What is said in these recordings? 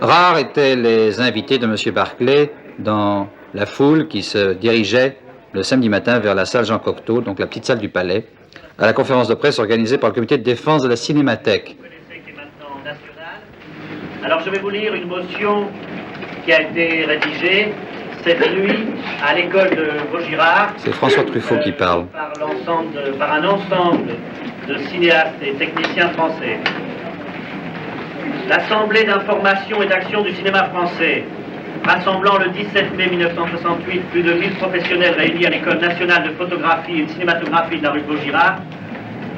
Rares étaient les invités de M. Barclay dans la foule qui se dirigeait le samedi matin vers la salle Jean Cocteau, donc la petite salle du Palais, à la conférence de presse organisée par le comité de défense de la Cinémathèque. Alors je vais vous lire une motion qui a été rédigée cette nuit à l'école de Vaugirard. C'est François Truffaut qui parle. Par un ensemble de cinéastes et techniciens français. L'Assemblée d'information et d'action du cinéma français, rassemblant le 17 mai 1968 plus de 1000 professionnels réunis à l'École nationale de photographie et de cinématographie de la rue de Vaugirard,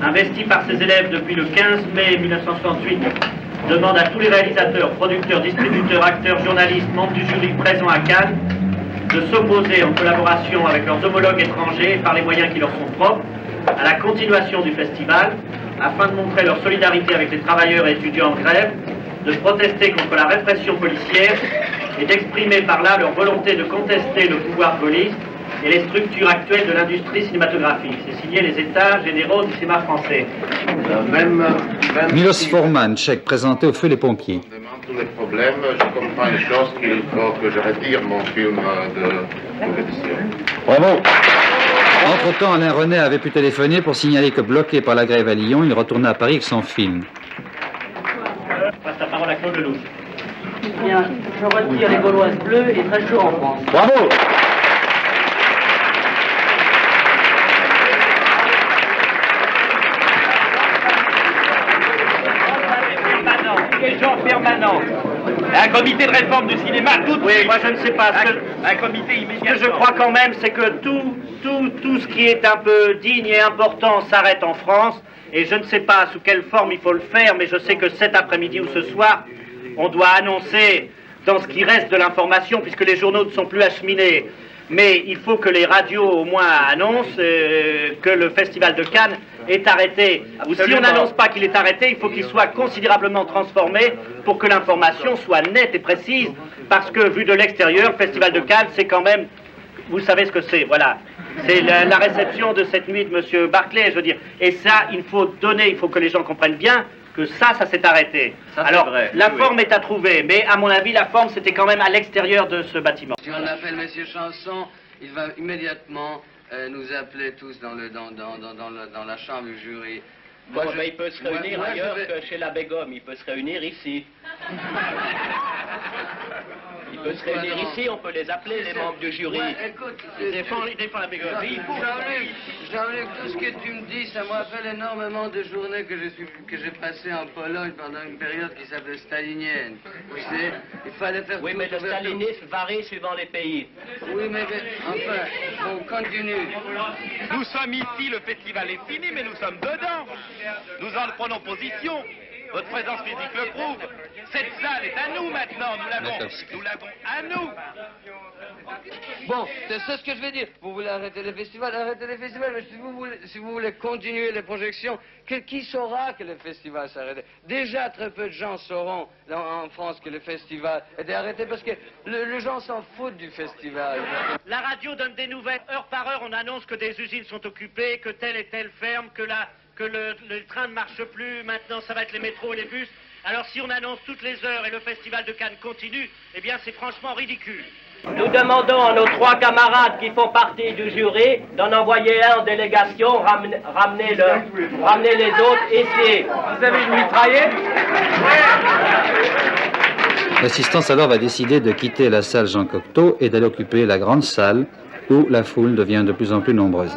investi par ses élèves depuis le 15 mai 1968, demande à tous les réalisateurs, producteurs, distributeurs, acteurs, journalistes, membres du jury présents à Cannes de s'opposer en collaboration avec leurs homologues étrangers par les moyens qui leur sont propres à la continuation du festival afin de montrer leur solidarité avec les travailleurs et étudiants en grève, de protester contre la répression policière et d'exprimer par là leur volonté de contester le pouvoir police et les structures actuelles de l'industrie cinématographique. C'est signé les États généraux du cinéma français. Milos Forman, tchèque, présenté au feu les pompiers. Tous les problèmes, je comprends une chose qu'il faut que je retire mon film de compétition. Bravo. Entre-temps, Alain René avait pu téléphoner pour signaler que bloqué par la grève à Lyon, il retournait à Paris avec son film. Je passe la parole à Claude Lelouch. Bien, je retire les Gauloises bleues et très chaud en France. Bravo. Les gens permanents. Un comité de réforme du cinéma, tout. Oui, moi je ne sais pas. Un comité immédiat. Ce que je crois quand même, c'est que tout ce qui est un peu digne et important s'arrête en France. Et je ne sais pas sous quelle forme il faut le faire, mais je sais que cet après-midi ou ce soir, on doit annoncer dans ce qui reste de l'information, puisque les journaux ne sont plus acheminés. Mais il faut que les radios au moins annoncent que le Festival de Cannes est arrêté. Absolument. Ou si on n'annonce pas qu'il est arrêté, il faut qu'il soit considérablement transformé pour que l'information soit nette et précise. Parce que vu de l'extérieur, le Festival de Cannes, c'est quand même... Vous savez ce que c'est, voilà. C'est la réception de cette nuit de M. Barclay, je veux dire. Et ça, il faut que les gens comprennent bien que ça s'est arrêté. Ça, alors, vrai. La forme est à trouver, mais à mon avis, la forme, c'était quand même à l'extérieur de ce bâtiment. Si on appelle M. Chanson, il va immédiatement nous appeler tous dans la chambre du jury. Bon, il peut se réunir ailleurs que chez la Begum, il peut se réunir ici. Il peut se réunir ici, on peut les appeler, les membres du jury. Ouais, écoute, il défend la Begum. Jean-Luc, tout ce que tu me dis, ça me rappelle énormément de journées que j'ai passées en Pologne pendant une période qui s'appelait stalinienne. Tu sais, il fallait faire... Oui, mais le stalinisme varie suivant les pays. Oui, mais enfin, on continue. Nous sommes ici, le festival est fini, mais nous sommes dedans. Nous en prenons position. Votre présence physique le prouve. Cette salle est à nous maintenant. Nous l'avons à nous. Bon, c'est ça ce que je veux dire. Vous voulez arrêter les festivals, mais si vous voulez continuer les projections, qui saura que le festival s'arrête? Déjà, très peu de gens sauront en France que le festival est arrêté parce que les gens s'en foutent du festival. La radio donne des nouvelles. Heure par heure, on annonce que des usines sont occupées, que telle et telle ferme, que le train ne marche plus. Maintenant, ça va être les métros et les bus. Alors, si on annonce toutes les heures et le festival de Cannes continue, eh bien, c'est franchement ridicule. Nous demandons à nos 3 camarades qui font partie du jury d'en envoyer un en délégation, ramenez les autres ici. Vous avez une mitraillette? L'assistance alors va décider de quitter la salle Jean Cocteau et d'aller occuper la grande salle où la foule devient de plus en plus nombreuse.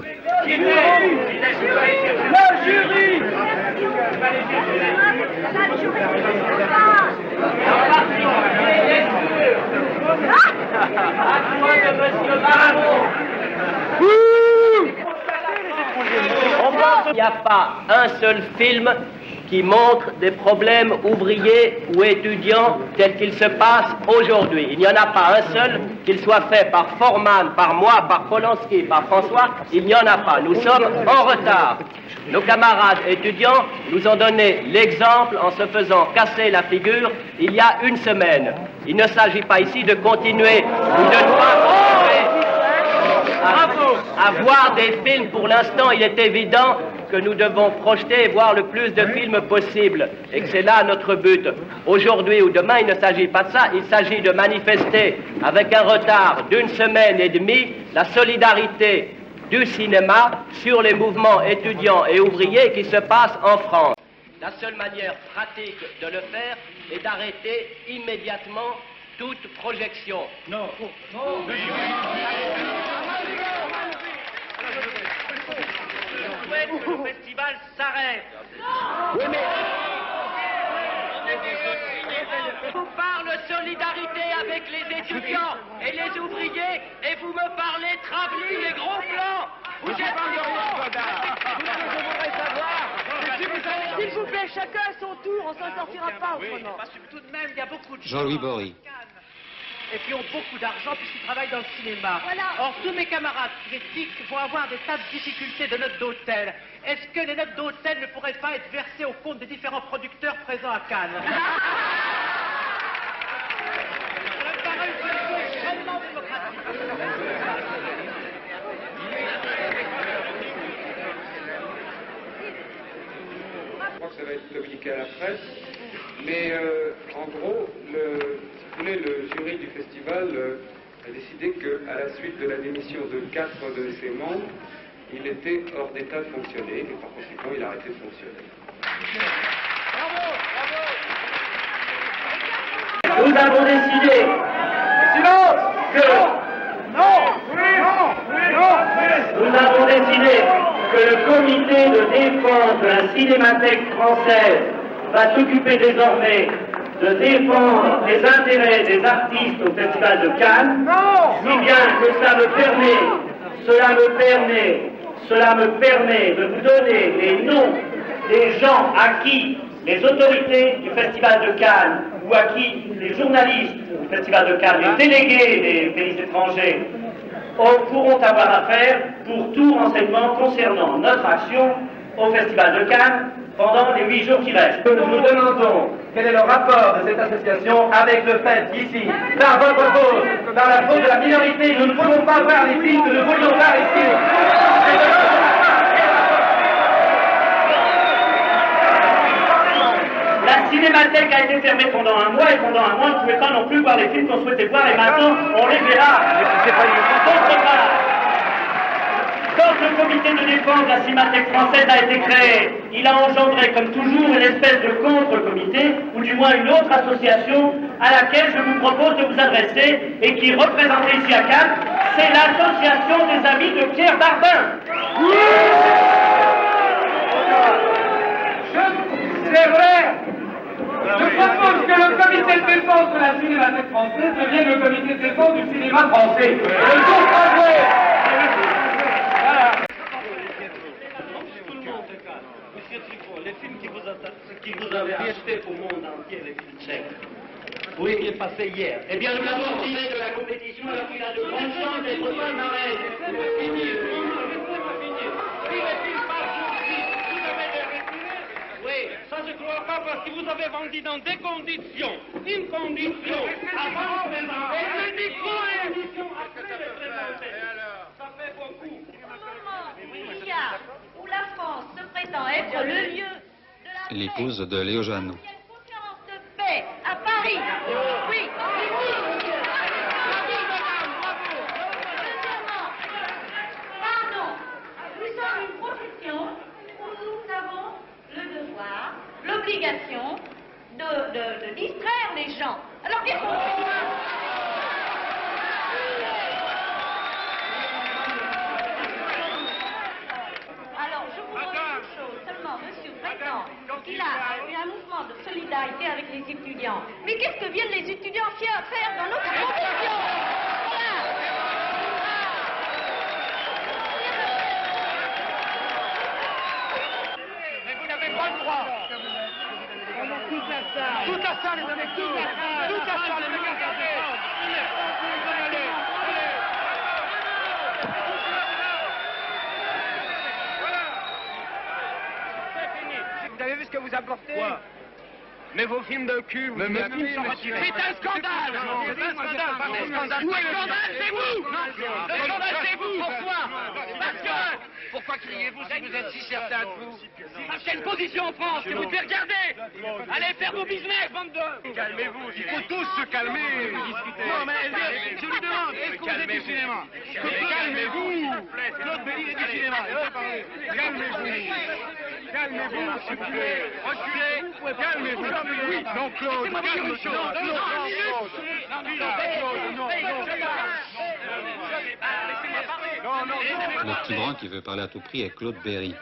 Il n'y a pas un seul film qui montre des problèmes ouvriers ou étudiants tels qu'ils se passent aujourd'hui. Il n'y en a pas un seul, qu'il soit fait par Forman, par moi, par Polanski, par François, il n'y en a pas. Nous sommes en retard. Nos camarades étudiants nous ont donné l'exemple en se faisant casser la figure il y a une semaine. Il ne s'agit pas ici de continuer ou de ne pas à voir des films. Pour l'instant, il est évident que nous devons projeter et voir le plus de films possible, et que c'est là notre but. Aujourd'hui ou demain, il ne s'agit pas de ça, il s'agit de manifester avec un retard d'1 semaine et demie la solidarité du cinéma sur les mouvements étudiants et ouvriers qui se passent en France. La seule manière pratique de le faire est d'arrêter immédiatement toute projection. Non. Je souhaite que le festival s'arrête. Oui, mais... Je vous parle solidarité avec les étudiants et les ouvriers et vous me parlez travelling et gros plans. Vous êtes je voudrais savoir... S'il vous plaît, chacun à son tour, on s'en sortira pas autrement. Parce que tout de même, il y a beaucoup de gens Jean-Louis Bory. et qui ont beaucoup d'argent puisqu'ils travaillent dans le cinéma. Voilà. Or, tous mes camarades critiques vont avoir des tas de difficultés de notes d'hôtel. Est-ce que les notes d'hôtel ne pourraient pas être versées au compte des différents producteurs présents à Cannes? Ça me paraît une solution extrêmement démocratique. Je crois que ça va être communiqué à la presse, mais en gros, le jury du festival a décidé qu'à la suite de la démission de 4 de ses membres, il était hors d'état de fonctionner, et par conséquent, il a arrêté de fonctionner. Nous avons décidé Nous avons décidé que le comité de défense de la Cinémathèque française va s'occuper désormais de défendre les intérêts des artistes au Festival de Cannes, si bien que cela me permet de vous donner les noms des gens à qui les autorités du Festival de Cannes ou à qui les journalistes du Festival de Cannes, les délégués des pays étrangers, pourront avoir affaire pour tout renseignement concernant notre action au Festival de Cannes pendant les 8 jours qui restent. Nous nous demandons quel est le rapport de cette association avec le fait qu'ici, par votre faute, par la faute de la minorité, nous ne pouvons pas voir les films que nous voulions voir ici. La Cinémathèque a été fermée pendant un mois, et pendant un mois, on ne pouvait pas non plus voir les films qu'on souhaitait voir, et maintenant, on les verra. D'autre part, quand le comité de défense de la Cinémathèque française a été créé, il a engendré, comme toujours, une espèce de contre-comité, ou du moins une autre association, à laquelle je vous propose de vous adresser, et qui est représentée ici à Cannes, c'est l'association des amis de Pierre Barbin. C'est vrai! Je propose que le comité de défense de la Cinémathèque française devienne le comité de défense du cinéma français. Monsieur Truffaut, les films qui vous avez achetés au monde entier, les films tchèques, où est-il passé hier? Eh bien, nous l'avons tiré de la compétition, alors qu'il a de grandes chances d'être palmarès. Oui, ça je ne crois pas parce que vous avez vendu dans des conditions. Une condition avant de présenter. Et le micro est condition après de présenter. Ça fait beaucoup. Il y a où la France se prétend être le lieu de la L'épouse de Léo Jeannot. Il y a une conférence de paix à Paris. Oui. Deuxièmement, pardon, nous sommes une profession où nous avons le devoir, l'obligation de distraire les gens. Alors qu'est-ce qu'on fait? Alors, je vous redis une chose, seulement, monsieur prétend qu'il a eu un mouvement de solidarité avec les étudiants. Mais qu'est-ce que viennent les étudiants faire dans notre profession? Mais vous n'avez pas le droit. Toute la salle, les amis, toute la salle, les mecs, vous avez vu ce que vous apportez? Quoi? Mais vos films de cul, vous mes films sont retirés. C'est un scandale! C'est un scandale, pas un scandale. Le scandale, c'est vous! Le scandale, c'est vous! Pourquoi? Parce que Pourquoi criez-vous si vous êtes si certain de vous? Parce qu'il y a une position en France que vous devez regarder. Allez faire vos business, bande de... Calmez-vous, il faut tous se calmer. Non, mais je lui demande, est-ce que vous êtes du cinéma? Calmez-vous. Claude Berry est du cinéma. Calmez-vous. Calmez-vous, s'il vous plaît. Reculez. Calmez-vous. Oui, non, Claude. Calme-toi. Le petit brun qui veut parler à tout prix est Claude Berry,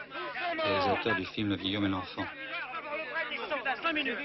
réalisateur du film Guillaume et l'enfant. 5 minutes.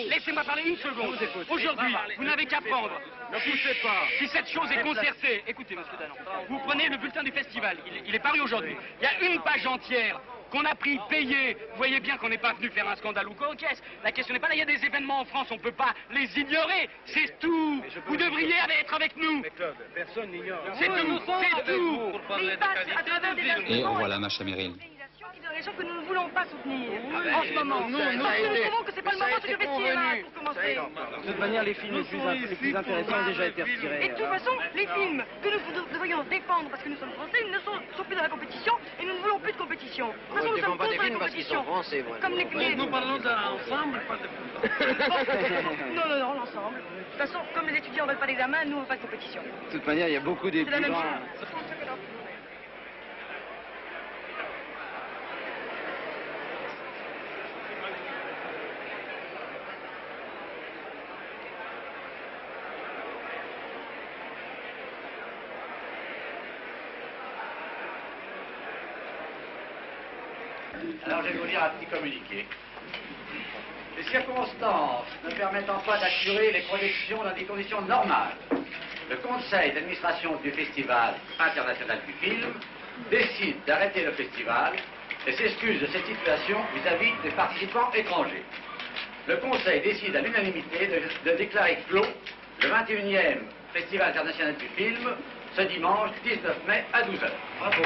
Laissez-moi parler une seconde. Aujourd'hui, vous n'avez qu'à prendre. Ne poussez pas. Si cette chose est concertée, écoutez, monsieur Danon, vous prenez le bulletin du festival. Il est paru aujourd'hui. Il y a une page entière qu'on a pris, payé. Vous voyez bien qu'on n'est pas venu faire un scandale ou quoi aux caisses. La question n'est pas là. Il y a des événements en France, on ne peut pas les ignorer. C'est tout. Vous devriez être avec nous. Mais Claude, personne n'ignore. C'est tout. C'est tout. Il passe à travers des Et voilà Macha Merrill. des organisations que nous ne voulons pas soutenir en ce moment. Nous trouvons que c'est pas le moment de se faire cinéma pour commencer. De toute manière, les films les plus intéressants ont déjà été retirés. Et de toute façon, les films que nous devrions défendre parce que nous sommes français ne sont plus dans la compétition et nous ne voulons plus de compétition. De toute façon, nous sommes contre la compétition. Comme les... Nous parlons d'un ensemble, pas de... Non, l'ensemble. De toute façon, comme les étudiants ne veulent pas d'examen, nous on ne veut pas de compétition. De toute manière, il y a beaucoup des C'est la même plus chose. grands... Alors je vais vous lire un petit communiqué. Les circonstances ne permettant pas d'assurer les projections dans des conditions normales, le conseil d'administration du Festival international du film décide d'arrêter le festival et s'excuse de cette situation vis-à-vis des participants étrangers. Le conseil décide à l'unanimité de déclarer clos le 21e Festival international du film ce dimanche 19 mai à 12h. Bravo.